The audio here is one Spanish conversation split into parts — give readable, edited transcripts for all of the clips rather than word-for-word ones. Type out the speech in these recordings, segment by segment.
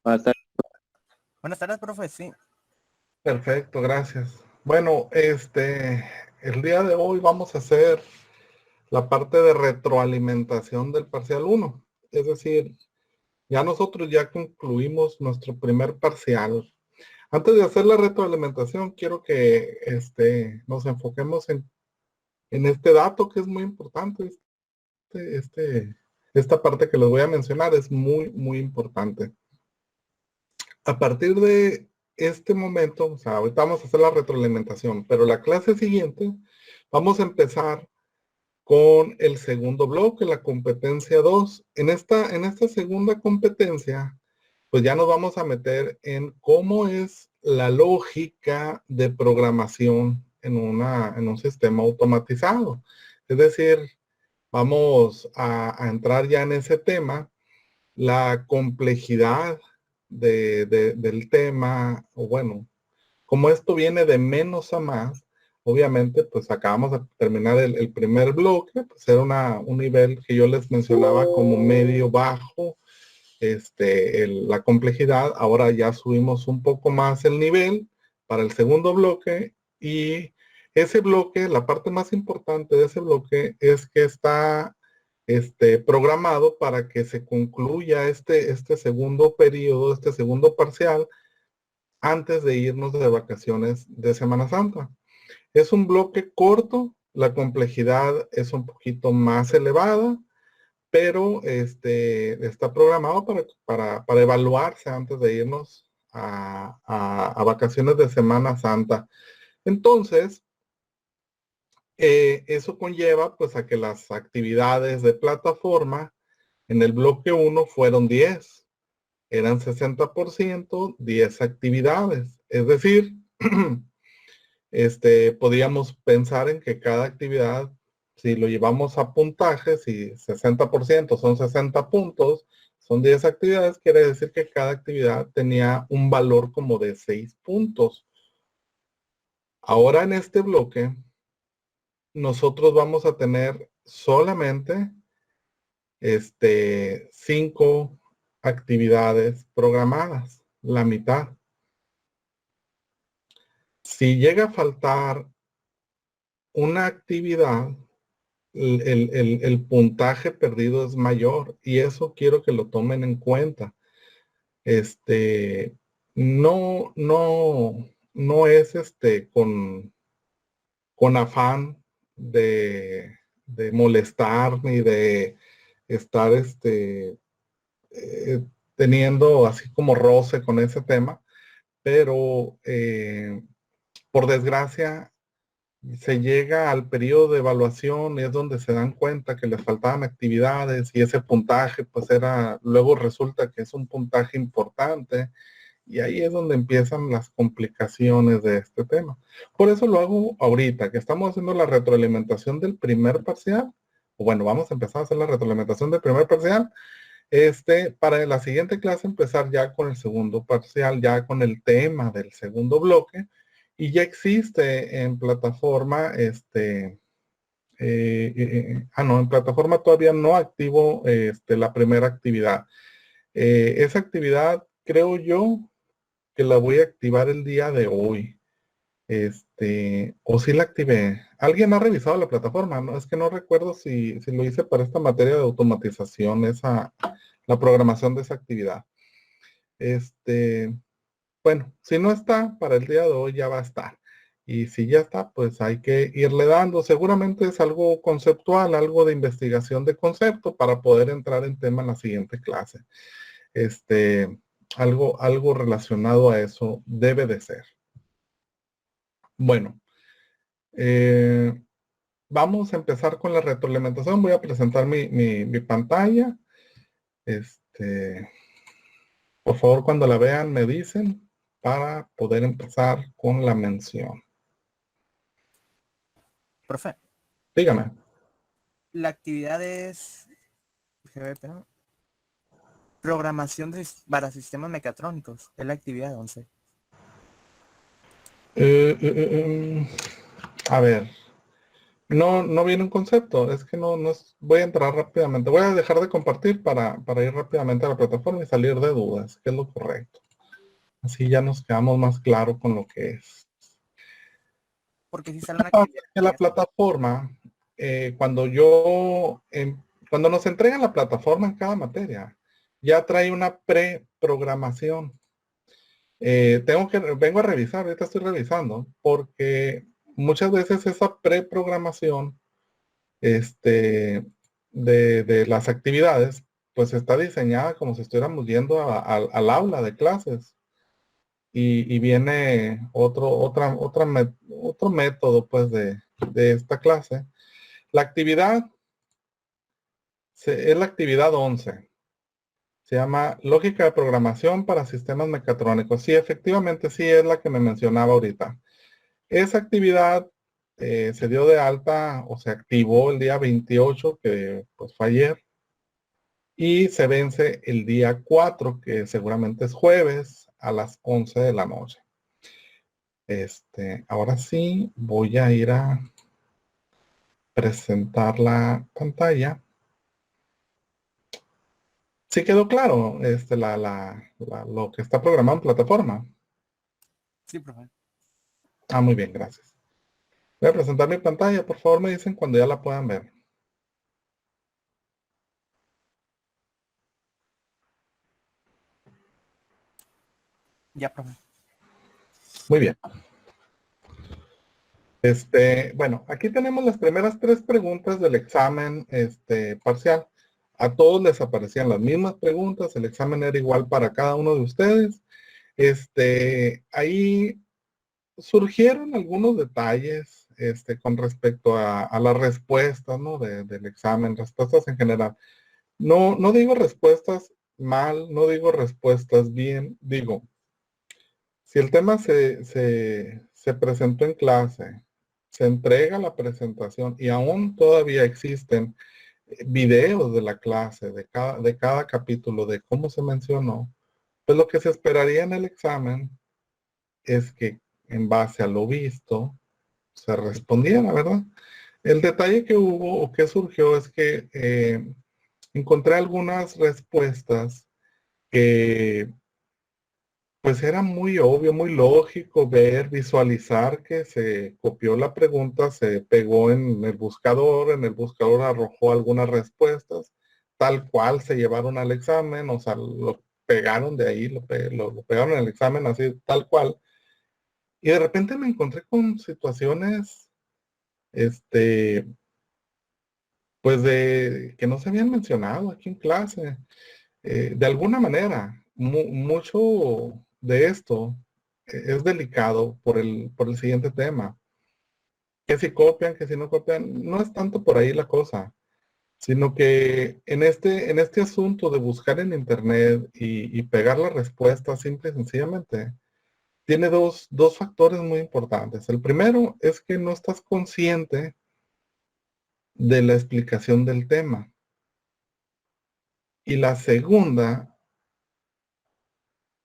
Buenas tardes. Buenas tardes, profe, sí. Perfecto, gracias. Bueno, el día de hoy vamos a hacer la parte de retroalimentación del parcial 1. Es decir, ya nosotros ya concluimos nuestro primer parcial. Antes de hacer la retroalimentación, quiero que nos enfoquemos en este dato que es muy importante. Esta parte que les voy a mencionar es muy, muy importante. A partir de este momento, o sea, ahorita vamos a hacer la retroalimentación, pero la clase siguiente vamos a empezar con el segundo bloque, la competencia 2. En esta segunda competencia, pues ya nos vamos a meter en cómo es la lógica de programación en un sistema automatizado. Es decir, vamos a entrar ya en ese tema, la complejidad del tema, o bueno, como esto viene de menos a más, obviamente, pues acabamos de terminar el primer bloque, pues era un nivel que yo les mencionaba como medio bajo, la complejidad. Ahora ya subimos un poco más el nivel para el segundo bloque, y ese bloque, la parte más importante de ese bloque es que está programado para que se concluya este segundo periodo, este segundo parcial, antes de irnos de vacaciones de Semana Santa. Es un bloque corto, la complejidad es un poquito más elevada, pero está programado para evaluarse antes de irnos a vacaciones de Semana Santa. Entonces, eso conlleva pues a que las actividades de plataforma en el bloque 1 fueron 10. Eran 60%, 10 actividades. Es decir, podríamos pensar en que cada actividad, si lo llevamos a puntajes, si 60% son 60 puntos, son 10 actividades, quiere decir que cada actividad tenía un valor como de 6 puntos. Ahora en este bloque, nosotros vamos a tener solamente 5 actividades programadas, la mitad. Si llega a faltar una actividad, el puntaje perdido es mayor, y eso quiero que lo tomen en cuenta. No, no es con afán de molestar ni de estar teniendo así como roce con ese tema, pero por desgracia se llega al periodo de evaluación y es donde se dan cuenta que les faltaban actividades, y ese puntaje pues luego resulta que es un puntaje importante, y ahí es donde empiezan las complicaciones de este tema. Por eso lo hago ahorita, que estamos haciendo la retroalimentación del primer parcial, o bueno, vamos a empezar a hacer la retroalimentación del primer parcial, para la siguiente clase empezar ya con el segundo parcial, ya con el tema del segundo bloque. Y ya existe en plataforma, no, en plataforma todavía no activo la primera actividad. Esa actividad creo yo que la voy a activar el día de hoy. O si la activé. ¿Alguien ha revisado la plataforma? No, es que no recuerdo si lo hice para esta materia de automatización, la programación de esa actividad. Bueno, si no está, para el día de hoy ya va a estar. Y si ya está, pues hay que irle dando. Seguramente es algo conceptual, algo de investigación de concepto para poder entrar en tema en la siguiente clase. Algo relacionado a eso debe de ser. Bueno, vamos a empezar con la retroalimentación. Voy a presentar mi pantalla. Por favor, cuando la vean, me dicen para poder empezar con la mención. Profe, Dígame. la actividad es programación para sistemas mecatrónicos. Es la actividad 11. A ver, No viene un concepto, es que voy a entrar rápidamente. Voy a dejar de compartir para ir rápidamente a la plataforma y salir de dudas, que es lo correcto. Así ya nos quedamos más claro con lo que es. Porque si sale una actividad. En la plataforma, cuando nos entregan la plataforma en cada materia, ya trae una preprogramación. Vengo a revisar, ahorita estoy revisando, porque muchas veces esa preprogramación de las actividades, pues está diseñada como si estuviéramos yendo al aula de clases. Y viene otro método pues de esta clase. La actividad es la actividad 11. Se llama Lógica de Programación para Sistemas Mecatrónicos. Sí, efectivamente, sí es la que me mencionaba ahorita. Esa actividad se dio de alta o se activó el día 28, que pues fue ayer, y se vence el día 4, que seguramente es jueves, a las 11 de la noche. Ahora sí voy a ir a presentar la pantalla. Sí quedó claro lo que está programado en plataforma. Sí, profe. Ah, muy bien, gracias. Voy a presentar mi pantalla. Por favor, me dicen cuando ya la puedan ver. Ya, profe. Muy bien. Bueno, aquí tenemos las primeras 3 preguntas del examen parcial. A todos les aparecían las mismas preguntas. El examen era igual para cada uno de ustedes. Ahí surgieron algunos detalles con respecto a las respuestas, ¿no? del examen, respuestas en general. No digo respuestas mal, no digo respuestas bien, digo, si el tema se presentó en clase, se entrega la presentación y aún todavía existen videos de la clase, de cada capítulo, de cómo se mencionó, pues lo que se esperaría en el examen es que en base a lo visto, se respondiera, ¿verdad? El detalle que hubo o que surgió es que encontré algunas respuestas que pues era muy obvio, muy lógico visualizar que se copió la pregunta, se pegó en el buscador arrojó algunas respuestas, tal cual se llevaron al examen, o sea, lo pegaron de ahí, lo pegaron en el examen así, tal cual. Y de repente me encontré con situaciones, pues de que no se habían mencionado aquí en clase. De alguna manera, mucho de esto es delicado por el siguiente tema. Que si copian, que si no copian, no es tanto por ahí la cosa, sino que en este asunto de buscar en internet y pegar la respuesta simple y sencillamente, tiene dos factores muy importantes. El primero es que no estás consciente de la explicación del tema. Y la segunda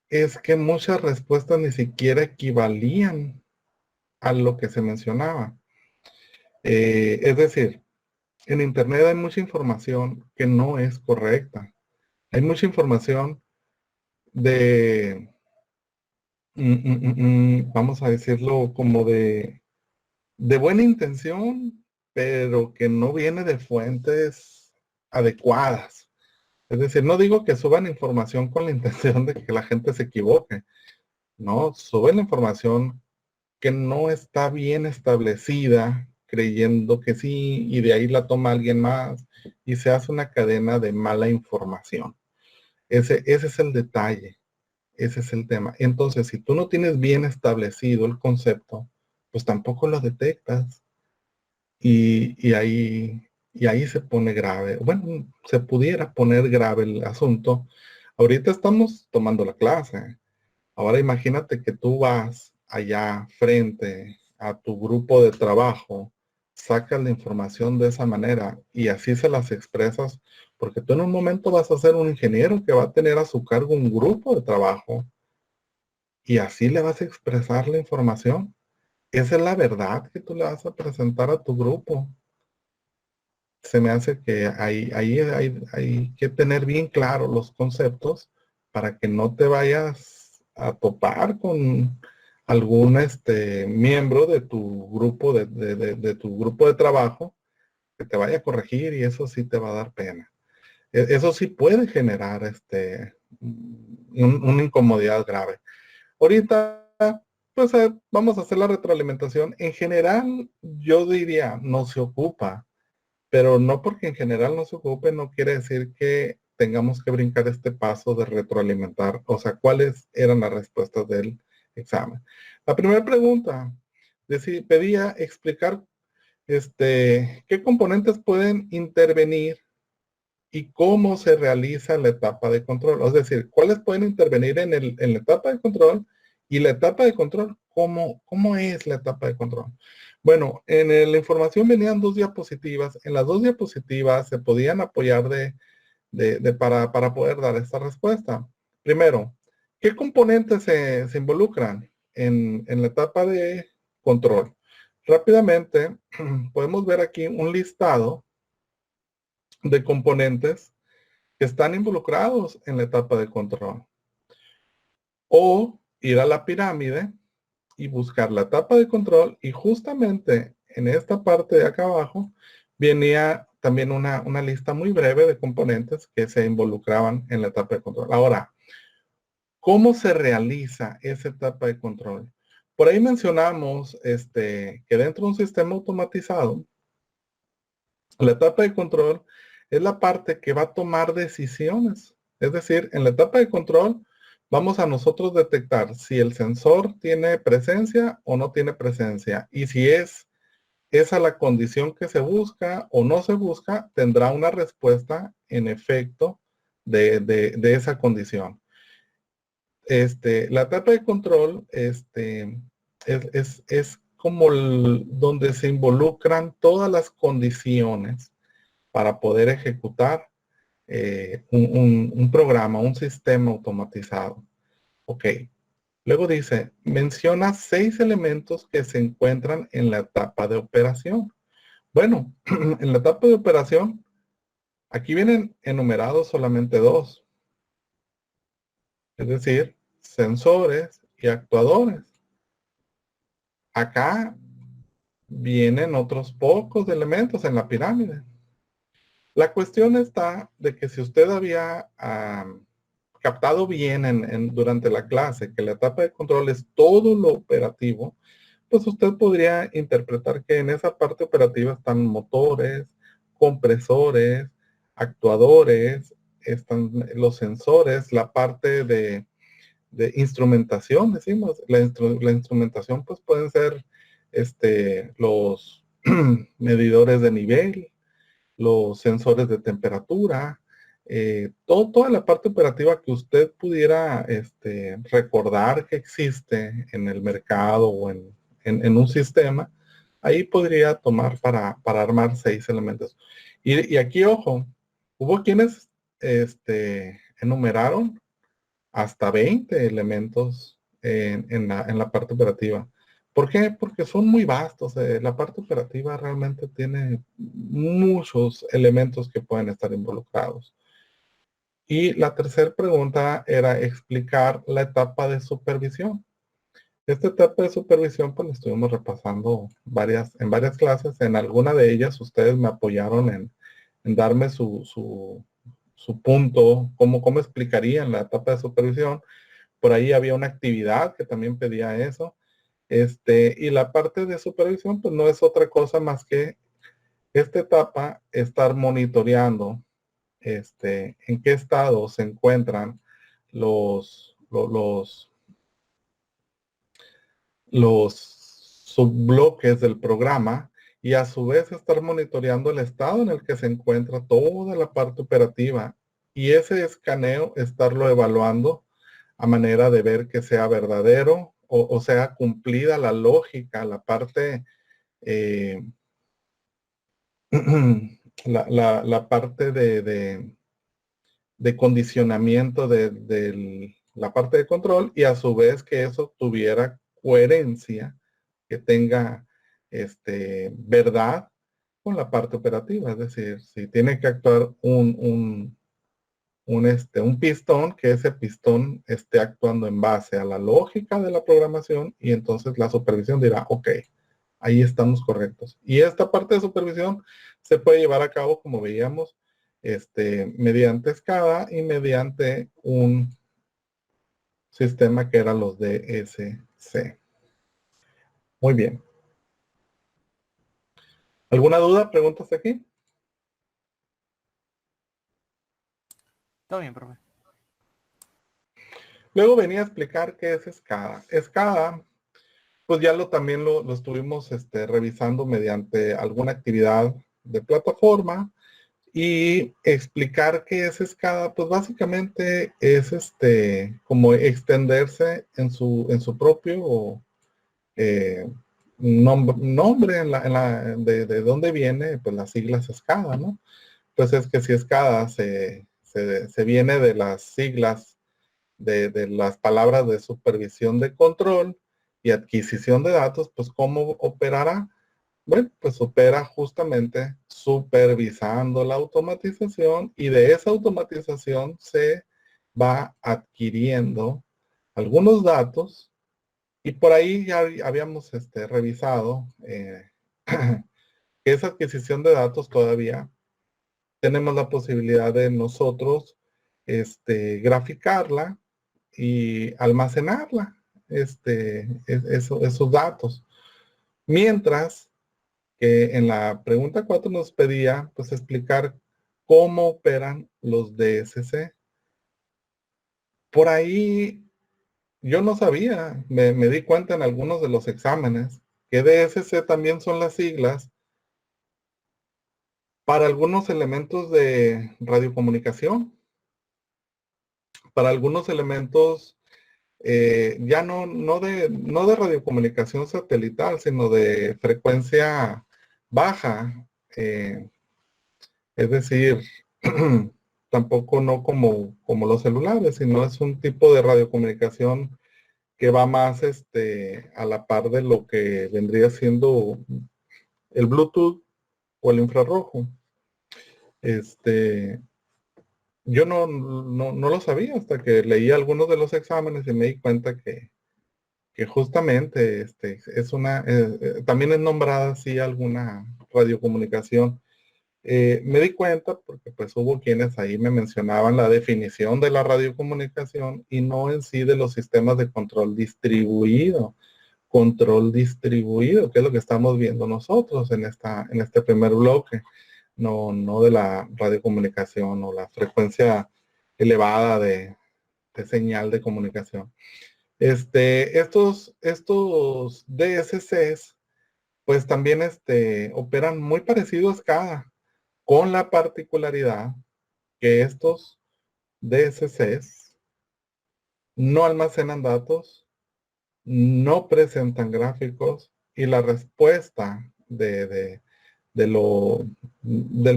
es que muchas respuestas ni siquiera equivalían a lo que se mencionaba. Es decir, en Internet hay mucha información que no es correcta. Hay mucha información de, vamos a decirlo como de buena intención, pero que no viene de fuentes adecuadas. Es decir, no digo que suban información con la intención de que la gente se equivoque. No, suben la información que no está bien establecida, creyendo que sí, y de ahí la toma alguien más, y se hace una cadena de mala información. Ese es el detalle, ese es el tema. Entonces, si tú no tienes bien establecido el concepto, pues tampoco lo detectas. Y ahí se pone grave. Bueno, se pudiera poner grave el asunto. Ahorita estamos tomando la clase. Ahora imagínate que tú vas allá frente a tu grupo de trabajo, sacas la información de esa manera y así se las expresas, porque tú en un momento vas a ser un ingeniero que va a tener a su cargo un grupo de trabajo y así le vas a expresar la información. esa es la verdad que tú le vas a presentar a tu grupo. Se me hace que hay que tener bien claro los conceptos para que no te vayas a topar con algún miembro de tu grupo de tu grupo de trabajo que te vaya a corregir, y eso sí te va a dar pena. Eso sí puede generar una incomodidad grave. Ahorita, pues vamos a hacer la retroalimentación. En general, yo diría, no se ocupa, pero no porque en general no se ocupe, no quiere decir que tengamos que brincar este paso de retroalimentar. O sea, ¿cuáles eran las respuestas del examen? La primera pregunta pedía explicar qué componentes pueden intervenir y cómo se realiza la etapa de control. Es decir, cuáles pueden intervenir en la etapa de control, y la etapa de control, ¿cómo es la etapa de control? Bueno, la información venían 2 diapositivas. En las 2 diapositivas se podían apoyar para poder dar esta respuesta. Primero, ¿qué componentes se involucran en la etapa de control? Rápidamente, podemos ver aquí un listado de componentes que están involucrados en la etapa de control. O ir a la pirámide y buscar la etapa de control, y justamente en esta parte de acá abajo venía también una lista muy breve de componentes que se involucraban en la etapa de control. Ahora, ¿cómo se realiza esa etapa de control? Por ahí mencionamos que dentro de un sistema automatizado, la etapa de control es la parte que va a tomar decisiones. Es decir, en la etapa de control vamos a nosotros detectar si el sensor tiene presencia o no tiene presencia. Y si es esa la condición que se busca o no se busca, tendrá una respuesta en efecto de esa condición. La etapa de control es como donde se involucran todas las condiciones para poder ejecutar un programa, un sistema automatizado. Ok. Luego dice, menciona 6 elementos que se encuentran en la etapa de operación. Bueno, en la etapa de operación, aquí vienen enumerados solamente 2. Es decir, sensores y actuadores. Acá vienen otros pocos elementos en la pirámide. La cuestión está de que si usted había captado bien durante la clase que la etapa de control es todo lo operativo, pues usted podría interpretar que en esa parte operativa están motores, compresores, actuadores, están los sensores, la parte de instrumentación, decimos. La instrumentación pues pueden ser los medidores de nivel, los sensores de temperatura, toda la parte operativa que usted pudiera recordar que existe en el mercado o en un sistema, ahí podría tomar para armar 6 elementos. Y aquí, ojo, hubo quienes enumeraron hasta 20 elementos en la parte operativa. ¿Por qué? Porque son muy vastos. La parte operativa realmente tiene muchos elementos que pueden estar involucrados. Y la tercera pregunta era explicar la etapa de supervisión. Esta etapa de supervisión, pues la estuvimos repasando en varias clases. En alguna de ellas ustedes me apoyaron en darme su punto, cómo explicarían la etapa de supervisión. Por ahí había una actividad que también pedía eso. Y la parte de supervisión, pues no es otra cosa más que esta etapa, estar monitoreando en qué estado se encuentran los subbloques del programa, y a su vez estar monitoreando el estado en el que se encuentra toda la parte operativa, y ese escaneo estarlo evaluando a manera de ver que sea verdadero o sea cumplida la lógica, la parte la parte de condicionamiento de la parte de control, y a su vez que eso tuviera coherencia que tenga verdad con la parte operativa. Es decir, si tiene que actuar un pistón, que ese pistón esté actuando en base a la lógica de la programación, y entonces la supervisión dirá, ok, ahí estamos correctos. Y esta parte de supervisión se puede llevar a cabo, como veíamos, mediante SCADA y mediante un sistema que eran los DSC. Muy bien. ¿Alguna duda? ¿Preguntas aquí? Todo bien, profe. Luego venía a explicar qué es SCADA. SCADA, pues ya también lo estuvimos revisando mediante alguna actividad de plataforma, y explicar qué es SCADA, pues básicamente es como extenderse en su propio nombre de dónde viene, pues las siglas SCADA, ¿no? Pues es que si SCADA se viene de las siglas de las palabras de supervisión de control y adquisición de datos, pues ¿cómo operará? Bueno, pues opera justamente supervisando la automatización, y de esa automatización se va adquiriendo algunos datos, y por ahí ya habíamos revisado que esa adquisición de datos todavía tenemos la posibilidad de nosotros graficarla y almacenarla, esos datos. Mientras que en la pregunta 4 nos pedía pues explicar cómo operan los DSC. Por ahí yo no sabía, me di cuenta en algunos de los exámenes que DSC también son las siglas para algunos elementos de radiocomunicación, para algunos elementos ya no de radiocomunicación satelital, sino de frecuencia baja. Es decir, tampoco no como los celulares, sino es un tipo de radiocomunicación que va más a la par de lo que vendría siendo el Bluetooth o el infrarrojo. Yo no lo sabía hasta que leí algunos de los exámenes y me di cuenta que justamente también es nombrada así alguna radiocomunicación. Me di cuenta porque pues hubo quienes ahí me mencionaban la definición de la radiocomunicación y no en sí de los sistemas de control distribuido. Control distribuido, que es lo que estamos viendo nosotros en este primer bloque. No de la radiocomunicación o la frecuencia elevada de señal de comunicación. Estos DSCs pues también operan muy parecido a SCADA, con la particularidad que estos DSCs no almacenan datos, no presentan gráficos, y la respuesta del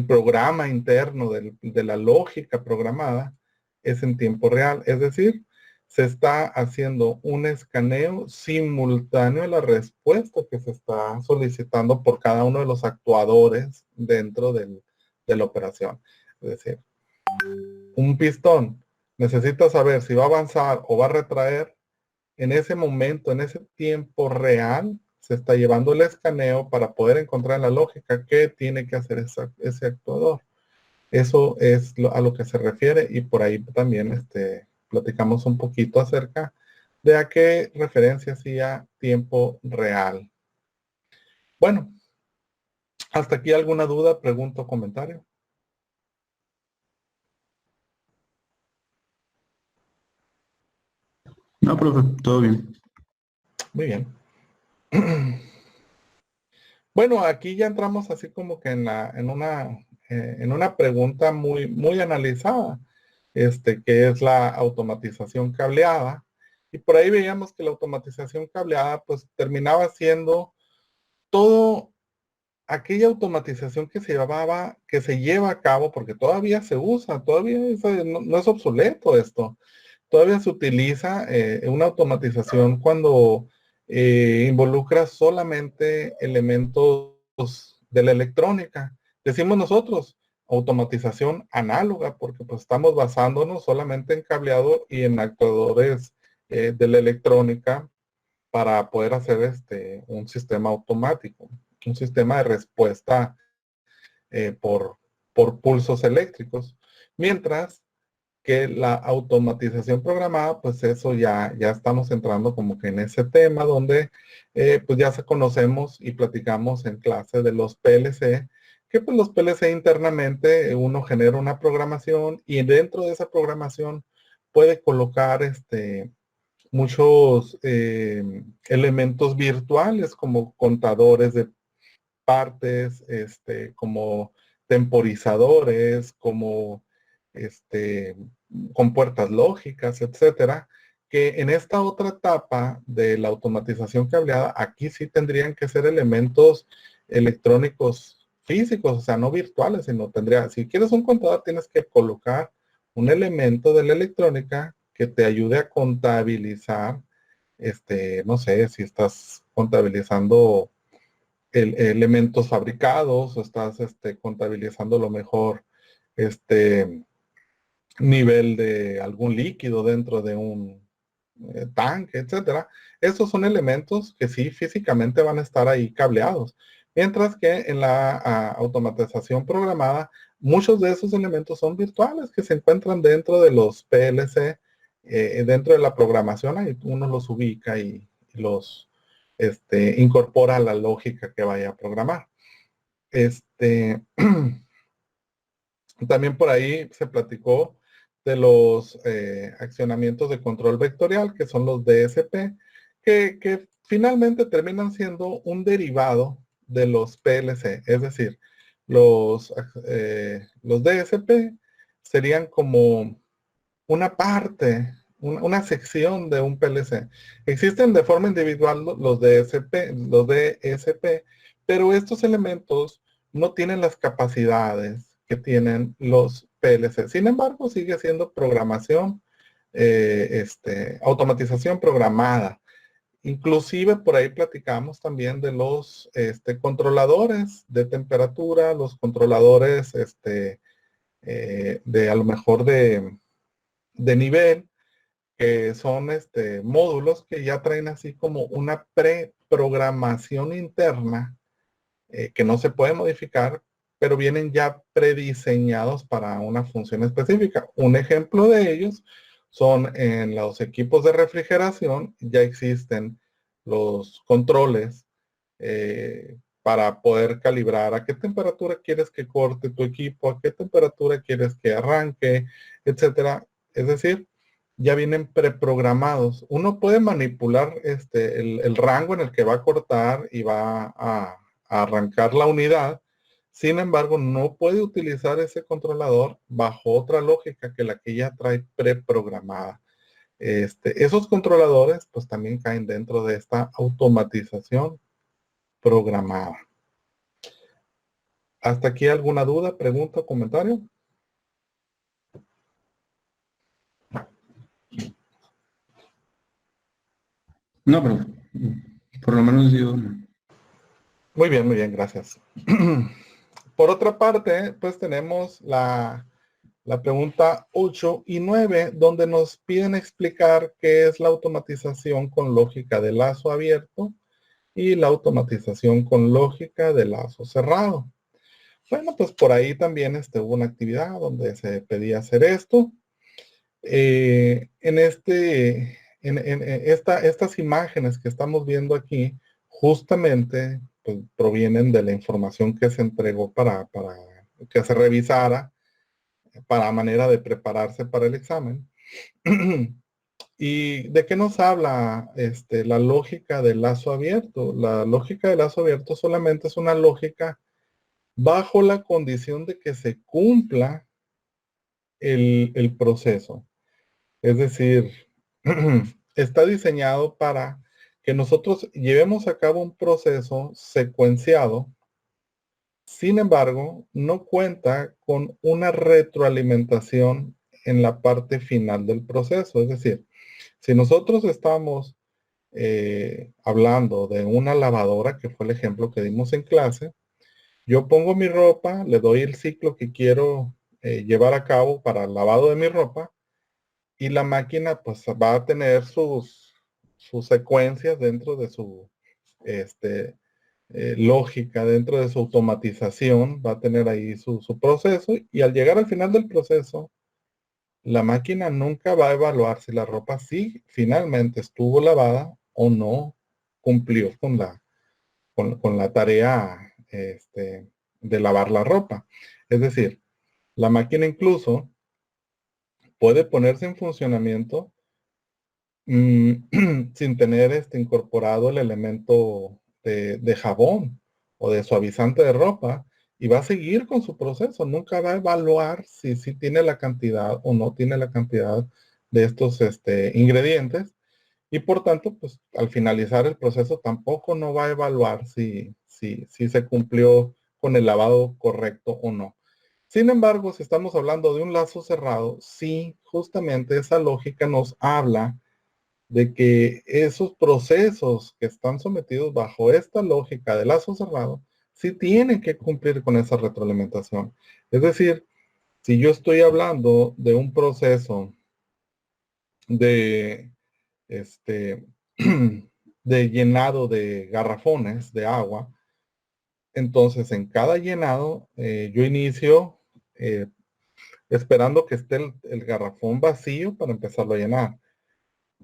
programa interno, de la lógica programada, es en tiempo real. Es decir, se está haciendo un escaneo simultáneo de la respuesta que se está solicitando por cada uno de los actuadores dentro de la operación. Es decir, un pistón necesita saber si va a avanzar o va a retraer. En ese momento, en ese tiempo real, se está llevando el escaneo para poder encontrar la lógica que tiene que hacer ese actuador. Eso es a lo que se refiere, y por ahí también platicamos un poquito acerca de a qué referencia hacía tiempo real. Bueno, hasta aquí alguna duda, pregunta o comentario. No, profe, todo bien. Muy bien. Bueno, aquí ya entramos así como que en una pregunta muy analizada, que es la automatización cableada. Y por ahí veíamos que la automatización cableada pues terminaba siendo todo aquella automatización que se lleva a cabo, porque todavía se usa, todavía no es obsoleto esto. Todavía se utiliza una automatización cuando involucra solamente elementos de la electrónica. Decimos nosotros, automatización análoga, porque pues estamos basándonos solamente en cableado y en actuadores de la electrónica para poder hacer un sistema automático, un sistema de respuesta por pulsos eléctricos. Mientras que la automatización programada, pues eso ya estamos entrando como que en ese tema donde pues ya se conocemos y platicamos en clase de los PLC, que pues los PLC internamente uno genera una programación y dentro de esa programación puede colocar muchos elementos virtuales como contadores de partes, como temporizadores, como con puertas lógicas, etcétera, que en esta otra etapa de la automatización cableada, aquí sí tendrían que ser elementos electrónicos físicos, o sea, no virtuales, sino si quieres un contador, tienes que colocar un elemento de la electrónica que te ayude a contabilizar, no sé, si estás contabilizando elementos fabricados o estás contabilizando lo mejor nivel de algún líquido dentro de un tanque, etcétera. Estos son elementos que sí físicamente van a estar ahí cableados. Mientras que en la automatización programada, muchos de esos elementos son virtuales que se encuentran dentro de los PLC, dentro de la programación, ahí uno los ubica y los incorpora a la lógica que vaya a programar. También por ahí se platicó de los accionamientos de control vectorial, que son los DSP, que finalmente terminan siendo un derivado de los PLC. Es decir, los DSP serían como una parte, una sección de un PLC. Existen de forma individual los DSP, pero estos elementos no tienen las capacidades que tienen los PLC. Sin embargo, sigue siendo programación, automatización programada. Inclusive por ahí platicamos también de los controladores de temperatura, los controladores de a lo mejor de nivel, que son módulos que ya traen así como una preprogramación interna que no se puede modificar, pero vienen ya prediseñados para una función específica. Un ejemplo de ellos son en los equipos de refrigeración, ya existen los controles para poder calibrar a qué temperatura quieres que corte tu equipo, a qué temperatura quieres que arranque, etcétera. Es decir, ya vienen preprogramados. Uno puede manipular el rango en el que va a cortar y va a arrancar la unidad. Sin embargo, no puede utilizar ese controlador bajo otra lógica que la que ya trae preprogramada. Esos controladores pues también caen dentro de esta automatización programada. ¿Hasta aquí alguna duda, pregunta o comentario? No, pero por lo menos yo Muy bien, gracias. Por otra parte, pues tenemos la pregunta 8 y 9, donde nos piden explicar qué es la automatización con lógica de lazo abierto y la automatización con lógica de lazo cerrado. Bueno, pues por ahí también hubo una actividad donde se pedía hacer esto. Estas imágenes que estamos viendo aquí, justamente pues, provienen de la información que se entregó para que se revisara para manera de prepararse para el examen. ¿Y de qué nos habla la lógica del lazo abierto? La lógica del lazo abierto solamente es una lógica bajo la condición de que se cumpla el proceso. Es decir, está diseñado para que nosotros llevemos a cabo un proceso secuenciado. Sin embargo, no cuenta con una retroalimentación en la parte final del proceso. Es decir, si nosotros estamos hablando de una lavadora, que fue el ejemplo que dimos en clase, yo pongo mi ropa, le doy el ciclo que quiero llevar a cabo para el lavado de mi ropa, y la máquina pues va a tener sus secuencias dentro de su lógica, dentro de su automatización, va a tener ahí su proceso, y al llegar al final del proceso, la máquina nunca va a evaluar si la ropa sí finalmente estuvo lavada o no cumplió con la tarea de lavar la ropa. Es decir, la máquina incluso puede ponerse en funcionamiento sin tener incorporado el elemento de jabón o de suavizante de ropa, y va a seguir con su proceso. Nunca va a evaluar si tiene la cantidad o no tiene la cantidad de estos ingredientes, y por tanto, pues al finalizar el proceso tampoco no va a evaluar si se cumplió con el lavado correcto o no. Sin embargo, si estamos hablando de un lazo cerrado, sí, justamente esa lógica nos habla de que esos procesos que están sometidos bajo esta lógica de lazo cerrado, sí tienen que cumplir con esa retroalimentación. Es decir, si yo estoy hablando de un proceso de, este, de llenado de garrafones de agua, entonces en cada llenado yo inicio esperando que esté el garrafón vacío para empezarlo a llenar.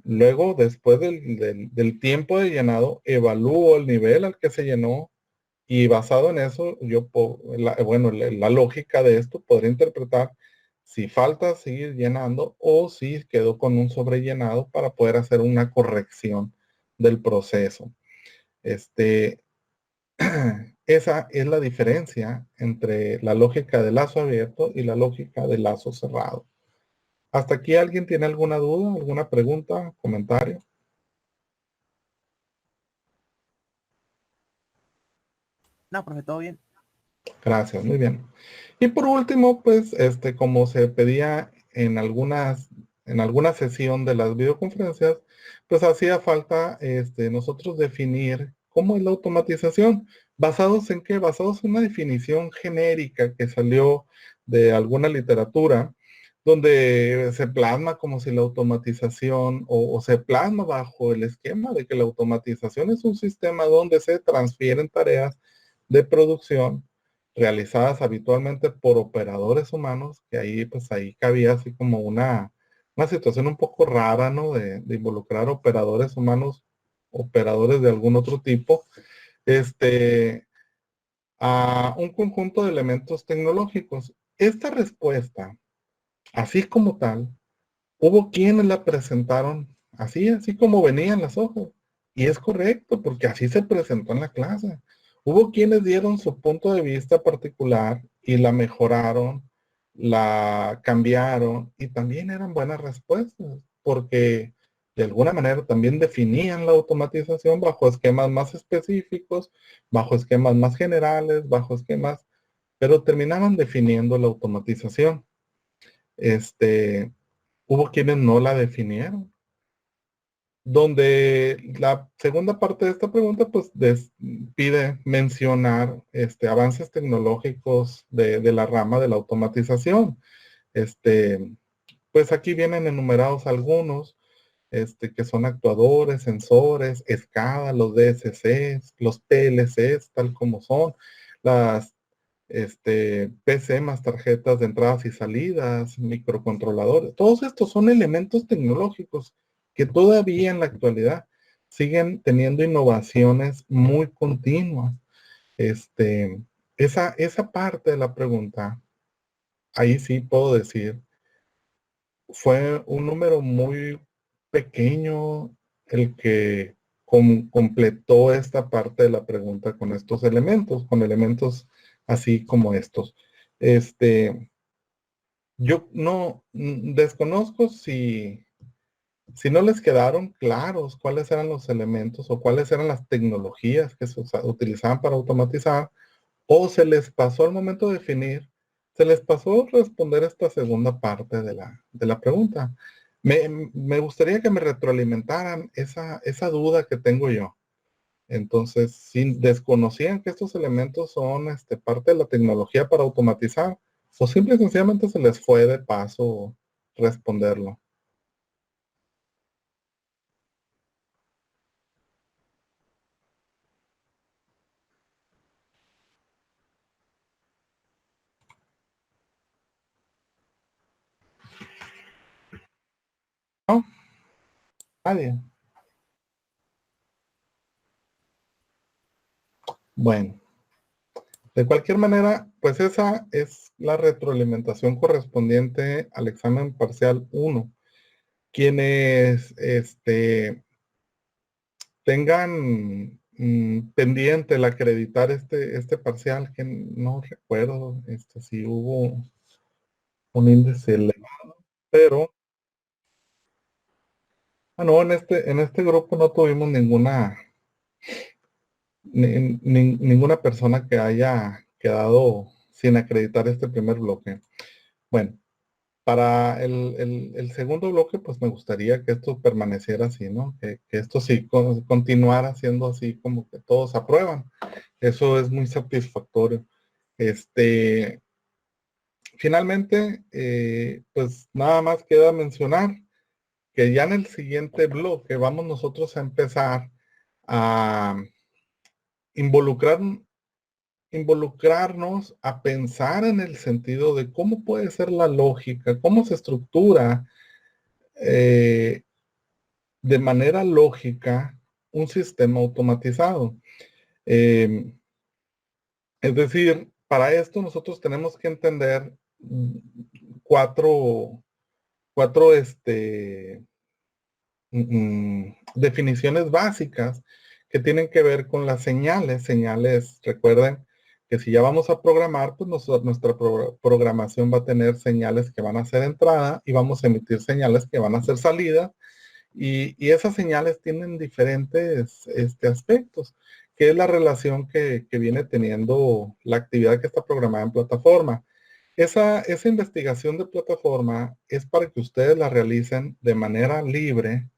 Luego, después del tiempo de llenado, evalúo el nivel al que se llenó, y basado en eso, la lógica de esto podría interpretar si falta seguir llenando o si quedó con un sobrellenado para poder hacer una corrección del proceso. Esa es la diferencia entre la lógica de lazo abierto y la lógica de lazo cerrado. ¿Hasta aquí alguien tiene alguna duda, alguna pregunta, comentario? No, profe, todo bien. Gracias, muy bien. Y por último, pues, como se pedía en alguna sesión de las videoconferencias, pues hacía falta, nosotros definir cómo es la automatización. ¿Basados en qué? Basados en una definición genérica que salió de alguna literatura, donde se plasma como si la automatización o se plasma bajo el esquema de que la automatización es un sistema donde se transfieren tareas de producción realizadas habitualmente por operadores humanos, que ahí pues ahí cabía así como una situación un poco rara, ¿no? De involucrar operadores humanos, operadores de algún otro tipo, este, a un conjunto de elementos tecnológicos. Esta respuesta, así como tal, hubo quienes la presentaron así como venían las hojas. Y es correcto, porque así se presentó en la clase. Hubo quienes dieron su punto de vista particular y la mejoraron, la cambiaron, y también eran buenas respuestas, porque de alguna manera también definían la automatización bajo esquemas más específicos, bajo esquemas más generales, bajo esquemas, pero terminaban definiendo la automatización. Hubo quienes no la definieron. Donde la segunda parte de esta pregunta, pues, pide mencionar avances tecnológicos de la rama de la automatización. Pues aquí vienen enumerados algunos, que son actuadores, sensores, SCADA, los DSCs, los PLCs, tal como son, las PC más tarjetas de entradas y salidas, microcontroladores. Todos estos son elementos tecnológicos que todavía en la actualidad siguen teniendo innovaciones muy continuas. Esa parte de la pregunta, ahí sí puedo decir, fue un número muy pequeño el que completó esta parte de la pregunta con estos elementos, con elementos así como estos. Yo no desconozco si no les quedaron claros cuáles eran los elementos o cuáles eran las tecnologías que se utilizaban para automatizar, o se les pasó al momento de definir, se les pasó responder esta segunda parte de la pregunta. Me gustaría que me retroalimentaran esa duda que tengo yo. Entonces, si desconocían que estos elementos son parte de la tecnología para automatizar, o simple y sencillamente se les fue de paso responderlo. ¿No? Nadie. Bueno, de cualquier manera, pues esa es la retroalimentación correspondiente al examen parcial 1. Quienes tengan pendiente el acreditar este parcial, que no recuerdo si hubo un índice elevado, pero no, en este grupo no tuvimos ninguna persona que haya quedado sin acreditar este primer bloque. Bueno, para el segundo bloque, pues me gustaría que esto permaneciera así, ¿no? Que esto sí continuara siendo así, como que todos aprueban. Eso es muy satisfactorio. Finalmente, pues nada más queda mencionar que ya en el siguiente bloque vamos nosotros a empezar a involucrar, involucrarnos a pensar en el sentido de cómo puede ser la lógica, cómo se estructura de manera lógica un sistema automatizado. Eh, es decir, para esto nosotros tenemos que entender cuatro, cuatro definiciones básicas que tienen que ver con las señales. Señales, recuerden que si ya vamos a programar, pues nuestra programación va a tener señales que van a ser entrada y vamos a emitir señales que van a ser salida. Y esas señales tienen diferentes aspectos, que es la relación que viene teniendo la actividad que está programada en plataforma. Esa investigación de plataforma es para que ustedes la realicen de manera libre.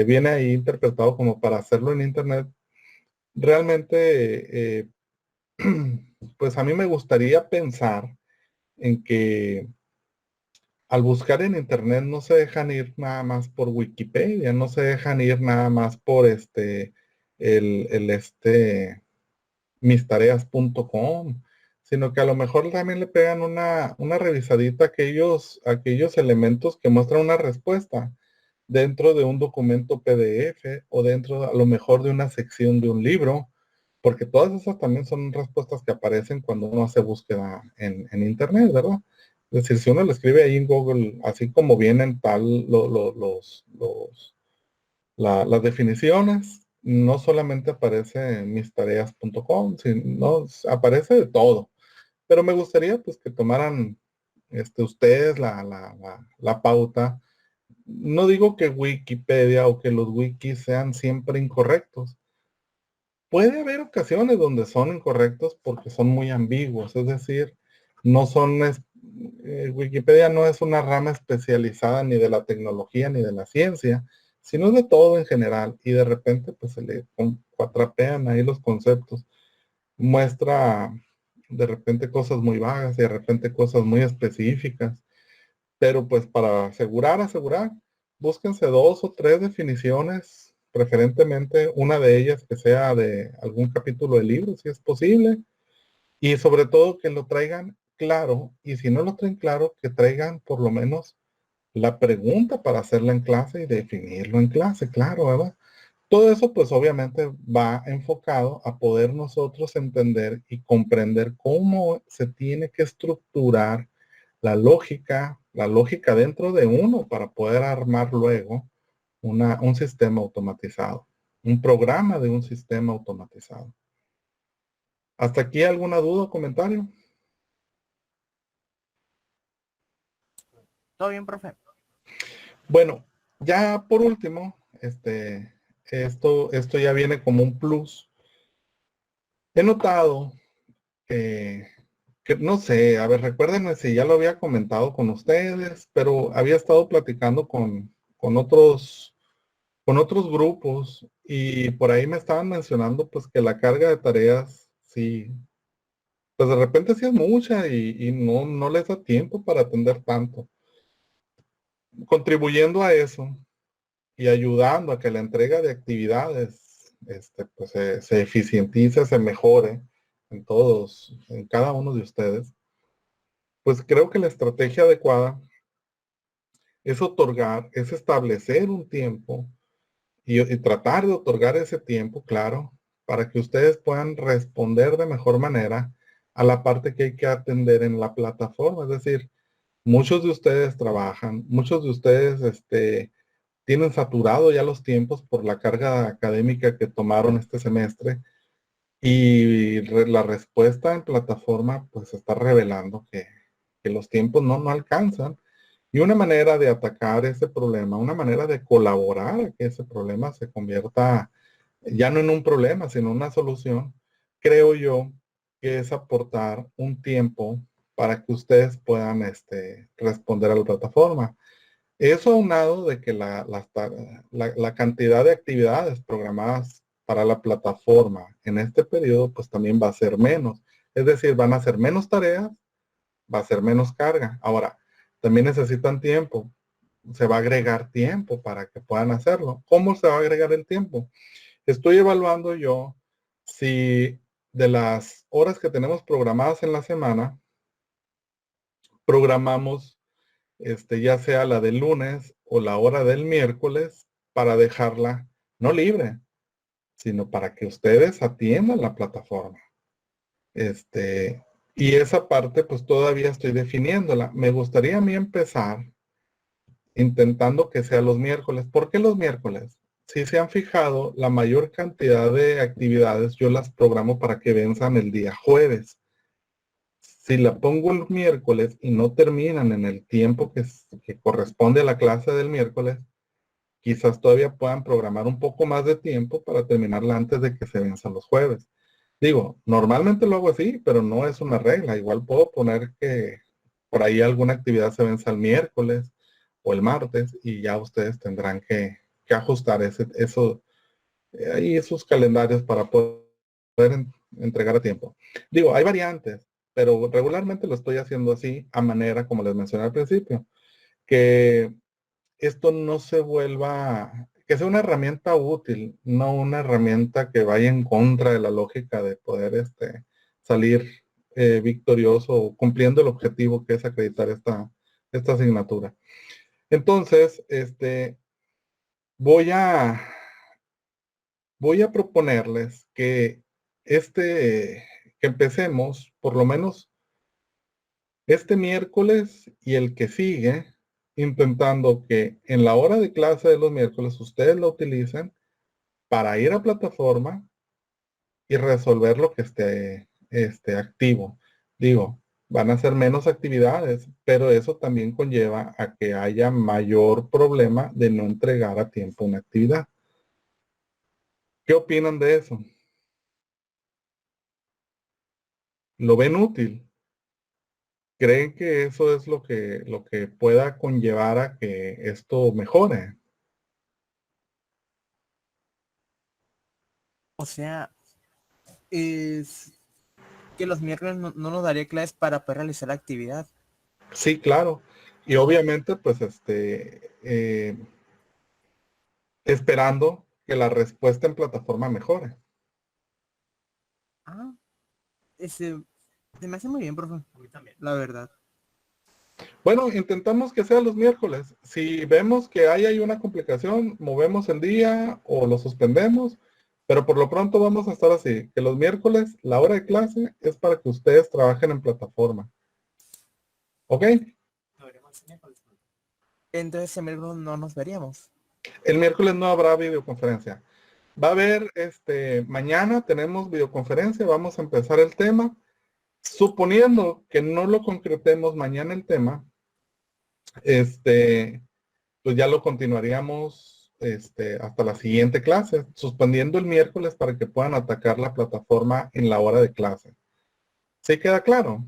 Viene ahí interpretado como para hacerlo en Internet. Realmente, pues a mí me gustaría pensar en que al buscar en Internet no se dejan ir nada más por Wikipedia, no se dejan ir nada más por mistareas.com, sino que a lo mejor también le pegan una revisadita a aquellos elementos que muestran una respuesta dentro de un documento PDF o dentro a lo mejor de una sección de un libro, porque todas esas también son respuestas que aparecen cuando uno hace búsqueda en Internet, ¿verdad? Es decir, si uno lo escribe ahí en Google, así como vienen las definiciones, no solamente aparece en mistareas.com, sino aparece de todo. Pero me gustaría pues que tomaran ustedes la pauta. No digo que Wikipedia o que los wikis sean siempre incorrectos. Puede haber ocasiones donde son incorrectos porque son muy ambiguos, es decir, no son, Wikipedia no es una rama especializada ni de la tecnología ni de la ciencia, sino de todo en general, y de repente pues se le cuatrapean ahí los conceptos. Muestra de repente cosas muy vagas y de repente cosas muy específicas. Pero pues para asegurar, búsquense 2 o 3 definiciones, preferentemente una de ellas que sea de algún capítulo del libro, si es posible, y sobre todo que lo traigan claro, y si no lo traen claro, que traigan por lo menos la pregunta para hacerla en clase y definirlo en clase, claro, ¿verdad? Todo eso pues obviamente va enfocado a poder nosotros entender y comprender cómo se tiene que estructurar la lógica dentro de uno para poder armar luego un sistema automatizado, un programa de un sistema automatizado. ¿Hasta aquí alguna duda o comentario? ¿Todo bien, profe? Bueno, ya por último, esto ya viene como un plus. He notado que que no sé, a ver, recuérdenme si ya lo había comentado con ustedes, pero había estado platicando con otros grupos y por ahí me estaban mencionando pues que la carga de tareas, sí, pues de repente sí es mucha y no les da tiempo para atender tanto. Contribuyendo a eso y ayudando a que la entrega de actividades pues, se eficientice, se mejore en todos, en cada uno de ustedes, pues creo que la estrategia adecuada es otorgar, es establecer un tiempo y tratar de otorgar ese tiempo, claro, para que ustedes puedan responder de mejor manera a la parte que hay que atender en la plataforma. Es decir, muchos de ustedes trabajan, muchos de ustedes tienen saturado ya los tiempos por la carga académica que tomaron este semestre y la respuesta en plataforma pues está revelando que los tiempos no alcanzan. Y una manera de atacar ese problema, una manera de colaborar a que ese problema se convierta ya no en un problema, sino una solución, creo yo que es aportar un tiempo para que ustedes puedan responder a la plataforma. Eso aunado de que la cantidad de actividades programadas para la plataforma en este periodo, pues también va a ser menos. Es decir, van a ser menos tareas, va a ser menos carga. Ahora, también necesitan tiempo. Se va a agregar tiempo para que puedan hacerlo. ¿Cómo se va a agregar el tiempo? Estoy evaluando yo si de las horas que tenemos programadas en la semana, programamos ya sea la del lunes o la hora del miércoles para dejarla no libre, sino para que ustedes atiendan la plataforma. Y esa parte pues todavía estoy definiéndola. Me gustaría a mí empezar intentando que sea los miércoles. ¿Por qué los miércoles? Si se han fijado, la mayor cantidad de actividades yo las programo para que venzan el día jueves. Si la pongo el miércoles y no terminan en el tiempo que corresponde a la clase del miércoles, quizás todavía puedan programar un poco más de tiempo para terminarla antes de que se venzan los jueves. Digo, normalmente lo hago así, pero no es una regla. Igual puedo poner que por ahí alguna actividad se venza el miércoles o el martes y ya ustedes tendrán que ajustar ahí esos calendarios para poder entregar a tiempo. Digo, hay variantes, pero regularmente lo estoy haciendo así a manera, como les mencioné al principio, que esto no se vuelva, que sea una herramienta útil, no una herramienta que vaya en contra de la lógica de poder salir victorioso cumpliendo el objetivo que es acreditar esta asignatura. Entonces, voy a, voy a proponerles que empecemos por lo menos este miércoles y el que sigue, intentando que en la hora de clase de los miércoles ustedes lo utilicen para ir a plataforma y resolver lo que esté activo. Digo, van a ser menos actividades, pero eso también conlleva a que haya mayor problema de no entregar a tiempo una actividad. ¿Qué opinan de eso? ¿Lo ven útil? ¿Creen que eso es lo que pueda conllevar a que esto mejore? O sea, es que los miércoles no nos daría clases para poder realizar la actividad. Sí, claro. Y obviamente, pues, esperando que la respuesta en plataforma mejore. Ah, ese, se me hace muy bien, profe. A mí también. La verdad. Bueno, intentamos que sea los miércoles. Si vemos que hay una complicación, movemos el día o lo suspendemos, pero por lo pronto vamos a estar así, que los miércoles, la hora de clase es para que ustedes trabajen en plataforma. ¿Ok? Entonces ese miércoles no nos veríamos. El miércoles no habrá videoconferencia. Va a haber, mañana tenemos videoconferencia, vamos a empezar el tema. Suponiendo que no lo concretemos mañana el tema, pues ya lo continuaríamos, hasta la siguiente clase, suspendiendo el miércoles para que puedan atacar la plataforma en la hora de clase. ¿Sí queda claro?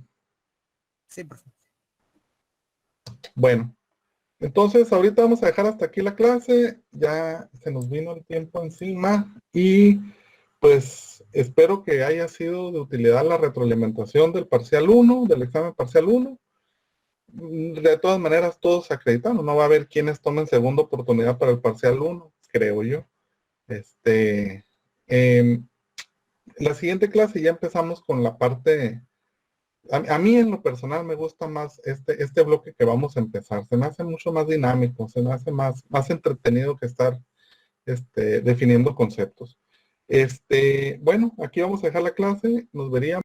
Sí, profe. Bueno, entonces ahorita vamos a dejar hasta aquí la clase. Ya se nos vino el tiempo encima y pues espero que haya sido de utilidad la retroalimentación del parcial 1, del examen parcial 1. De todas maneras, todos acreditando. No va a haber quienes tomen segunda oportunidad para el parcial 1, creo yo. La siguiente clase ya empezamos con la parte. A mí en lo personal me gusta más este bloque que vamos a empezar. Se me hace mucho más dinámico, se me hace más entretenido que estar definiendo conceptos. Bueno, aquí vamos a dejar la clase. Nos veríamos.